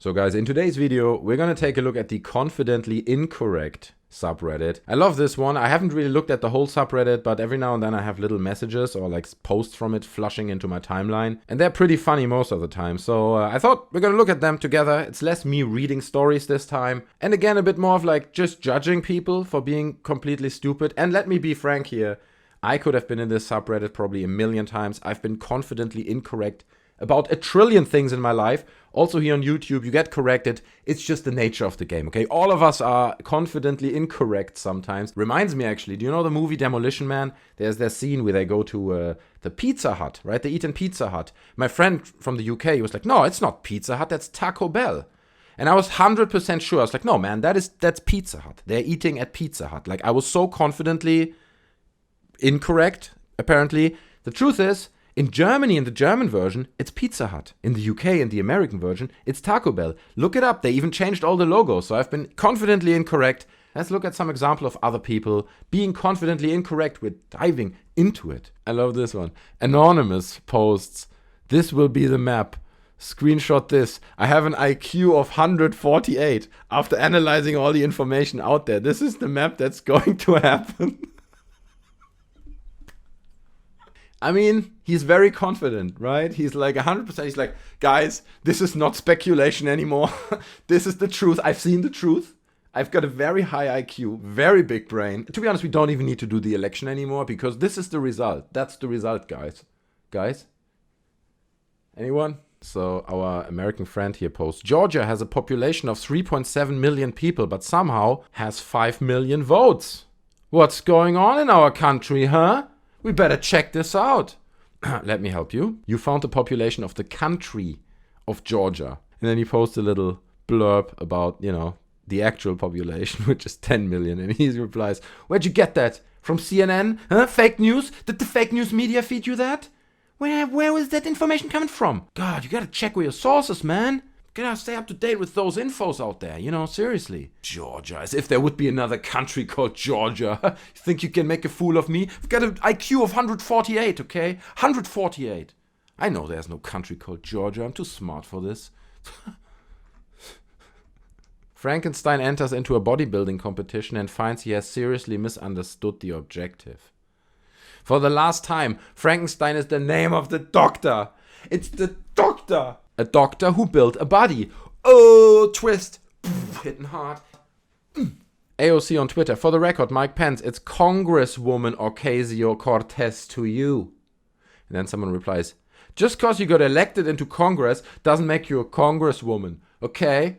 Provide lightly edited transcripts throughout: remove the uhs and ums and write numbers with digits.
So guys, in today's video, we're gonna take a look at the confidently incorrect subreddit. I love this one. I haven't really looked at the whole subreddit, but every now and then I have little messages or like posts from it flushing into my timeline. And they're pretty funny most of the time. So I thought we're gonna look at them together. It's less me reading stories this time. And again, a bit more of like just judging people for being completely stupid. And let me be frank here. I could have been in this subreddit probably a million times. I've been confidently incorrect about a trillion things in my life. Also here on YouTube, you get corrected. It's just the nature of the game, okay? All of us are confidently incorrect sometimes. Reminds me actually, do you know the movie Demolition Man? There's that scene where they go to the Pizza Hut, right? They eat in Pizza Hut. My friend from the UK was like, no, it's not Pizza Hut, that's Taco Bell. And I was 100% sure. I was like, no, man, that's Pizza Hut. They're eating at Pizza Hut. Like, I was so confidently incorrect, apparently. The truth is, in Germany, in the German version, it's Pizza Hut. In the UK, in the American version, it's Taco Bell. Look it up. They even changed all the logos. So I've been confidently incorrect. Let's look at some example of other people being confidently incorrect with diving into it. I love this one. Anonymous posts, "This will be the map. Screenshot this. I have an IQ of 148. After analyzing all the information out there, this is the map that's going to happen." I mean, he's very confident, right? He's like 100%. He's like, guys, this is not speculation anymore. This is the truth. I've seen the truth. I've got a very high IQ, very big brain. To be honest, we don't even need to do the election anymore because this is the result. That's the result, guys. Guys? Anyone? So our American friend here posts, Georgia has a population of 3.7 million people, but somehow has 5 million votes. What's going on in our country, huh? We better check this out. Let me help you. You found the population of the country of Georgia. And then he posts a little blurb about, you know, the actual population, which is 10 million. And he replies, where'd you get that? From CNN? Huh? Fake news? Did the fake news media feed you that? Where was that information coming from? God, you gotta check with your sources, man. Gotta stay up to date with those infos out there, you know, seriously. Georgia, as if there would be another country called Georgia. You think you can make a fool of me? I've got an IQ of 148, okay? 148. I know there's no country called Georgia. I'm too smart for this. Frankenstein enters into a bodybuilding competition and finds he has seriously misunderstood the objective. For the last time, Frankenstein is the name of the doctor. It's the doctor. A doctor who built a body. Oh, twist. Hitting hard. AOC on Twitter. For the record, Mike Pence, it's Congresswoman Ocasio-Cortez to you. And then someone replies, just because you got elected into Congress doesn't make you a Congresswoman, okay?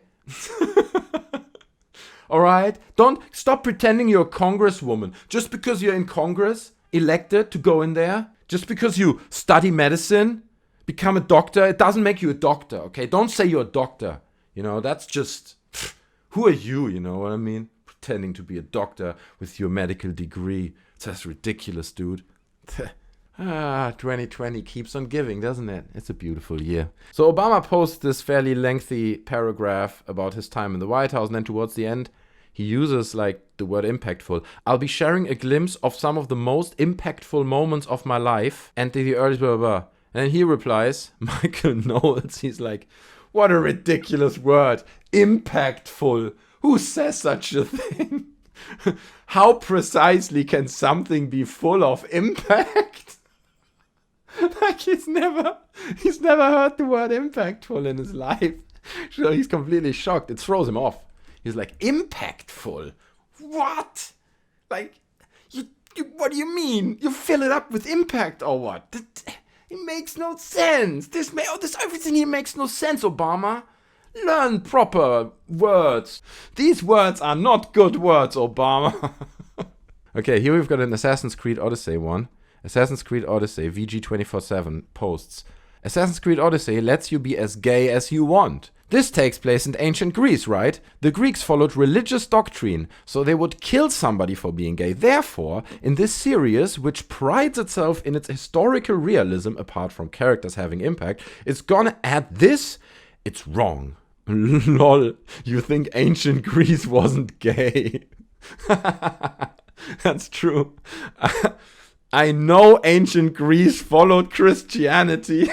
Alright? Don't stop pretending you're a Congresswoman. Just because you're in Congress, elected to go in there, just because you study medicine, become a doctor, it doesn't make you a doctor, okay? Don't say you're a doctor. You know, that's just... Who are you, you know what I mean? Pretending to be a doctor with your medical degree. That's ridiculous, dude. 2020 keeps on giving, doesn't it? It's a beautiful year. So Obama posts this fairly lengthy paragraph about his time in the White House, and then towards the end, he uses like the word impactful. I'll be sharing a glimpse of some of the most impactful moments of my life and the early blah, blah, blah. And he replies, Michael Knowles, he's like, what a ridiculous word. Impactful. Who says such a thing? How precisely can something be full of impact? Like he's never heard the word impactful in his life. So he's completely shocked. It throws him off. He's like, impactful? What? Like, you what do you mean? You fill it up with impact or what? It makes no sense. This everything here makes no sense, Obama. Learn proper words. These words are not good words, Obama. Okay, here we've got an Assassin's Creed Odyssey one. Assassin's Creed Odyssey, VG247 posts. Assassin's Creed Odyssey lets you be as gay as you want. This takes place in ancient Greece, right? The Greeks followed religious doctrine, so they would kill somebody for being gay. Therefore, in this series, which prides itself in its historical realism, apart from characters having impact, it's gonna add this. It's wrong. Lol, you think ancient Greece wasn't gay? That's true. I know ancient Greece followed Christianity.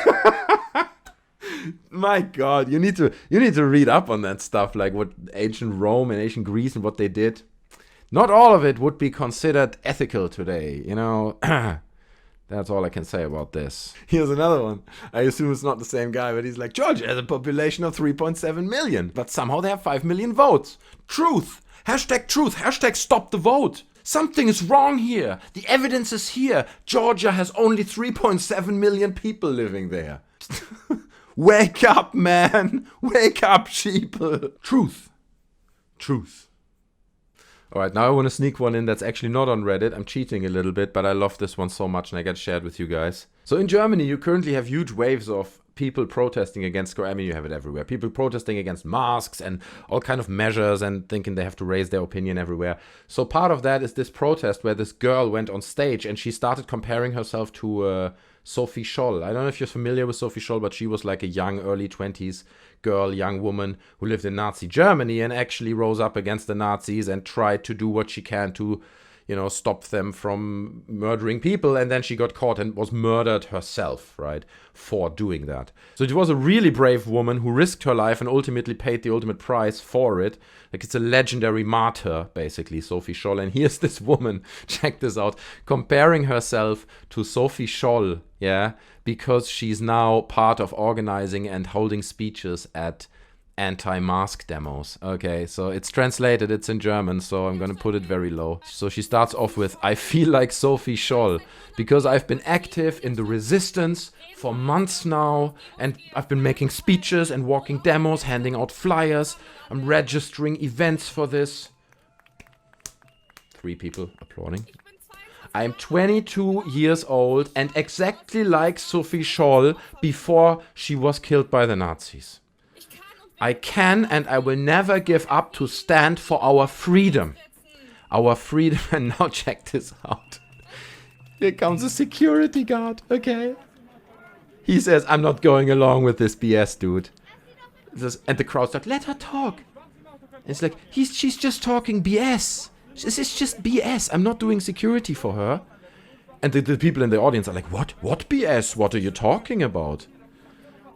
My God, you need to read up on that stuff, like what ancient Rome and ancient Greece and what they did. Not all of it would be considered ethical today, you know. That's all I can say about this. Here's another one. I assume it's not the same guy, but he's like, Georgia has a population of 3.7 million, but somehow they have 5 million votes. Truth. Hashtag truth. Hashtag stop the vote. Something is wrong here. The evidence is here. Georgia has only 3.7 million people living there. Wake up, man. Wake up, sheeple. Truth. Truth. All right, now I want to sneak one in that's actually not on Reddit. I'm cheating a little bit, but I love this one so much and I got shared with you guys. So in Germany, you currently have huge waves of people protesting against, I mean, you have it everywhere. People protesting against masks and all kind of measures and thinking they have to raise their opinion everywhere. So part of that is this protest where this girl went on stage and she started comparing herself to Sophie Scholl. I don't know if you're familiar with Sophie Scholl, but she was like a young, early 20s girl, young woman who lived in Nazi Germany and actually rose up against the Nazis and tried to do what she can to, you know, stop them from murdering people. And then she got caught and was murdered herself, right, for doing that. So it was a really brave woman who risked her life and ultimately paid the ultimate price for it. Like, it's a legendary martyr, basically, Sophie Scholl. And here's this woman, check this out, comparing herself to Sophie Scholl, yeah, because she's now part of organizing and holding speeches at anti-mask demos. Okay, so it's translated, it's in German, so I'm gonna put it very low. So she starts off with, I feel like Sophie Scholl, because I've been active in the resistance for months now, and I've been making speeches and walking demos, handing out flyers. I'm registering events for this. 3 people applauding. I'm 22 years old and exactly like Sophie Scholl before she was killed by the Nazis. I can and I will never give up to stand for our freedom. Our freedom. And now check this out. Here comes a security guard, okay? He says, I'm not going along with this BS, dude. And the crowd's like, let her talk. And it's like, she's just talking BS. This is just BS. I'm not doing security for her. And the people in the audience are like, what? What BS? What are you talking about?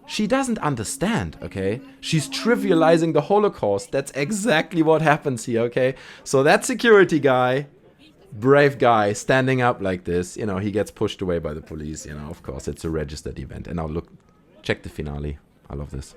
She doesn't understand, okay? She's trivializing the Holocaust. That's exactly what happens here, okay? So that security guy, brave guy, standing up like this, you know, he gets pushed away by the police, you know, of course. It's a registered event. And now look, check the finale. I love this.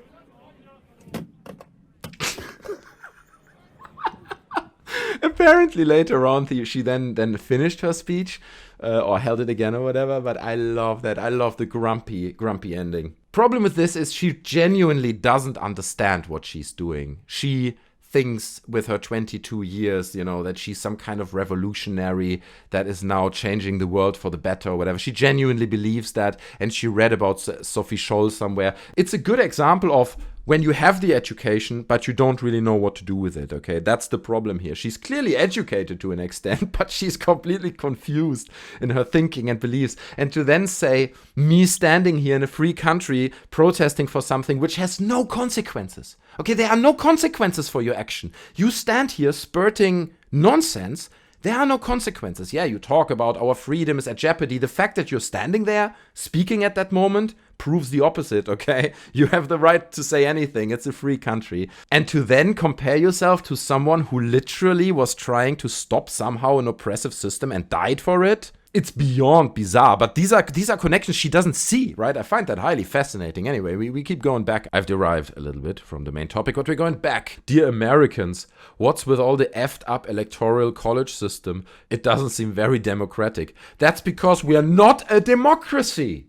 Apparently later on she then finished her speech or held it again or whatever, but I love that. I love the grumpy ending. Problem with this is she genuinely doesn't understand what she's doing. She thinks with her 22 years, you know, that she's some kind of revolutionary that is now changing the world for the better or whatever. She genuinely believes that, and she read about Sophie Scholl somewhere. It's a good example of when you have the education, but you don't really know what to do with it, okay? That's the problem here. She's clearly educated to an extent, but she's completely confused in her thinking and beliefs. And to then say, me standing here in a free country protesting for something which has no consequences. Okay, there are no consequences for your action. You stand here spurting nonsense. There are no consequences. Yeah, you talk about our freedom is at jeopardy. The fact that you're standing there, speaking at that moment, proves the opposite, okay? You have the right to say anything. It's a free country. And to then compare yourself to someone who literally was trying to stop somehow an oppressive system and died for it? It's beyond bizarre, but these are connections she doesn't see, right? I find that highly fascinating. Anyway, we keep going back. I've derived a little bit from the main topic, but we're going back. Dear Americans, what's with all the effed up electoral college system? It doesn't seem very democratic. That's because we are not a democracy.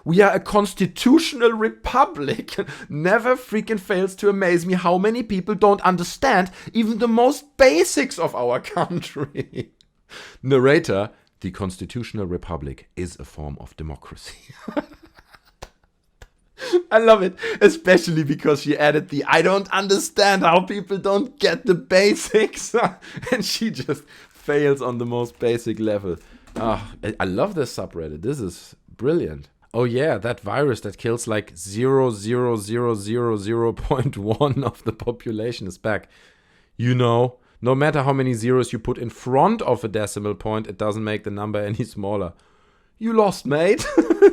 We are a constitutional republic. Never freaking fails to amaze me how many people don't understand even the most basics of our country. Narrator, the constitutional republic is a form of democracy. I love it, especially because she added the I don't understand how people don't get the basics. And she just fails on the most basic level. Oh, I love this subreddit. This is brilliant. Oh yeah, that virus that kills like 0.000.1 of the population is back. You know, no matter how many zeros you put in front of a decimal point, it doesn't make the number any smaller. You lost, mate.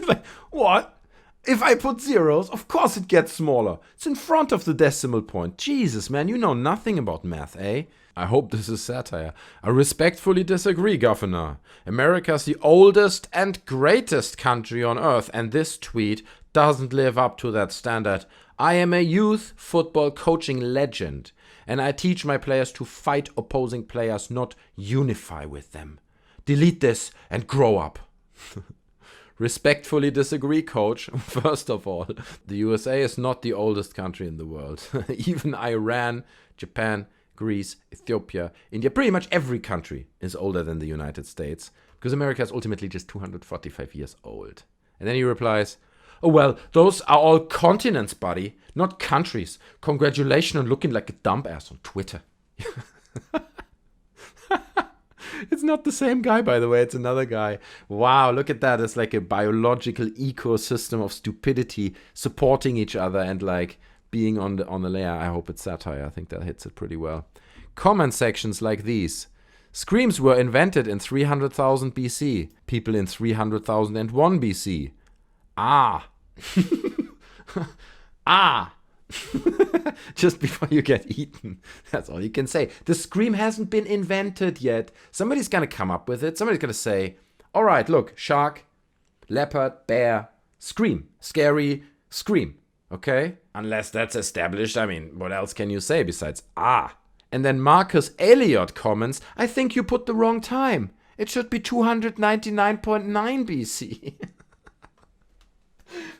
Like, what? If I put zeros, of course it gets smaller. It's in front of the decimal point. Jesus, man, you know nothing about math, eh? I hope this is satire. I respectfully disagree, Governor. America's the oldest and greatest country on earth, and this tweet doesn't live up to that standard. I am a youth football coaching legend, and I teach my players to fight opposing players, not unify with them. Delete this and grow up. Respectfully disagree, coach. First of all, the USA is not the oldest country in the world. Even Iran, Japan, Greece, Ethiopia, India, pretty much every country is older than the United States, because America is ultimately just 245 years old. And then he replies, oh well, those are all continents, buddy, not countries. Congratulations on looking like a dumbass on Twitter. It's not the same guy, by the way. It's another guy. Wow, look at that. It's like a biological ecosystem of stupidity supporting each other and like being on the layer. I hope it's satire. I think that hits it pretty well. Comment sections like these. Screams were invented in 300,000 BC. People in 300,001 BC. Ah. Ah. Just before you get eaten. That's all you can say. The scream hasn't been invented yet. Somebody's going to come up with it. Somebody's going to say, all right, look, shark, leopard, bear, scream. Scary, scream. Okay? Unless that's established, I mean, what else can you say besides ah? And then Marcus Elliot comments, I think you put the wrong time. It should be 299.9 BC.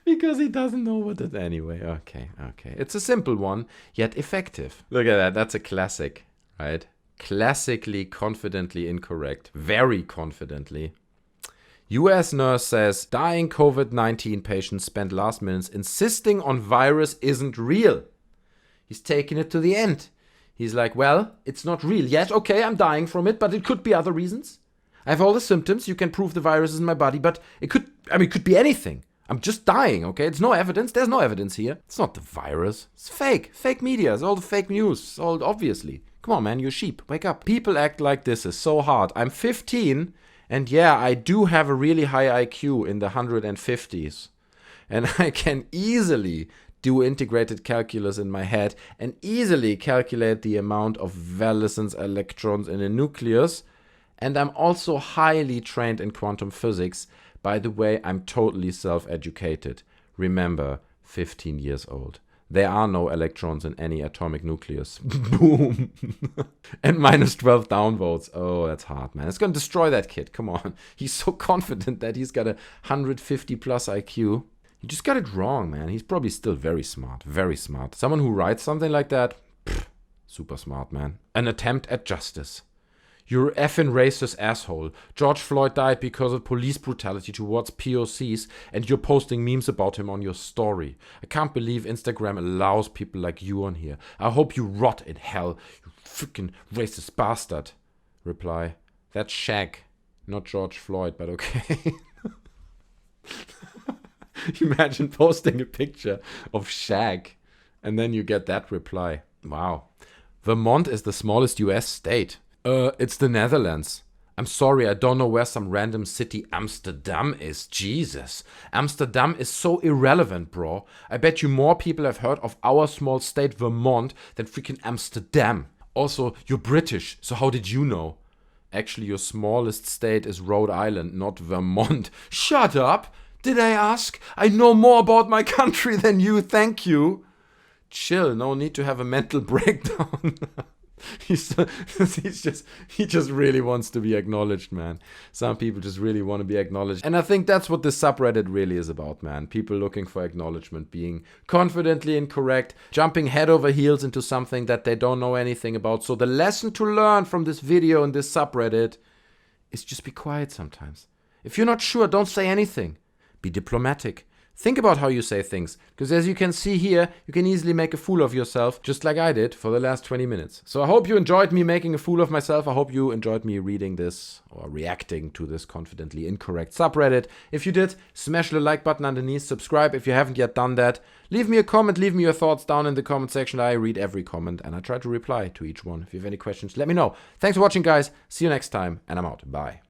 Because he doesn't know what it anyway. Okay. It's a simple one, yet effective. Look at that. That's a classic, right? Classically, confidently incorrect. Very confidently. US nurse says, dying COVID-19 patient spent last minutes insisting on virus isn't real. He's taking it to the end. He's like, well, it's not real yet. Okay, I'm dying from it, but it could be other reasons. I have all the symptoms. You can prove the virus is in my body, but it could be anything. I'm just dying, okay? It's no evidence. There's no evidence here. It's not the virus. It's fake. Fake media. It's all the fake news. It's all obviously. Come on, man. You're sheep. Wake up. People act like this is so hard. I'm 15, and yeah, I do have a really high IQ in the 150s. And I can easily do integrated calculus in my head and easily calculate the amount of valence electrons in a nucleus. And I'm also highly trained in quantum physics. By the way, I'm totally self-educated. Remember, 15 years old. There are no electrons in any atomic nucleus. Boom. And minus 12 downvotes. Oh, that's hard, man. It's going to destroy that kid. Come on. He's so confident that he's got a 150 plus IQ. He just got it wrong, man. He's probably still very smart. Very smart. Someone who writes something like that, super smart, man. An attempt at justice. You're an effing racist asshole. George Floyd died because of police brutality towards POCs, and you're posting memes about him on your story. I can't believe Instagram allows people like you on here. I hope you rot in hell, you freaking racist bastard. Reply. That's Shaq, not George Floyd, but okay. Imagine posting a picture of Shaq, and then you get that reply. Wow. Vermont is the smallest US state. It's the Netherlands. I'm sorry, I don't know where some random city Amsterdam is. Jesus. Amsterdam is so irrelevant, bro. I bet you more people have heard of our small state Vermont than freaking Amsterdam. Also, you're British, so how did you know? Actually, your smallest state is Rhode Island, not Vermont. Shut up! Did I ask? I know more about my country than you, thank you. Chill, no need to have a mental breakdown. He just really wants to be acknowledged, man. Some people just really want to be acknowledged. And I think that's what this subreddit really is about, man. People looking for acknowledgement, being confidently incorrect, jumping head over heels into something that they don't know anything about. So the lesson to learn from this video and this subreddit is just be quiet sometimes. If you're not sure, don't say anything. Be diplomatic. Think about how you say things, because as you can see here, you can easily make a fool of yourself, just like I did for the last 20 minutes. So I hope you enjoyed me making a fool of myself. I hope you enjoyed me reading this or reacting to this confidently incorrect subreddit. If you did, smash the like button underneath, subscribe if you haven't yet done that. Leave me a comment, leave me your thoughts down in the comment section. I read every comment and I try to reply to each one. If you have any questions, let me know. Thanks for watching, guys. See you next time, and I'm out. Bye.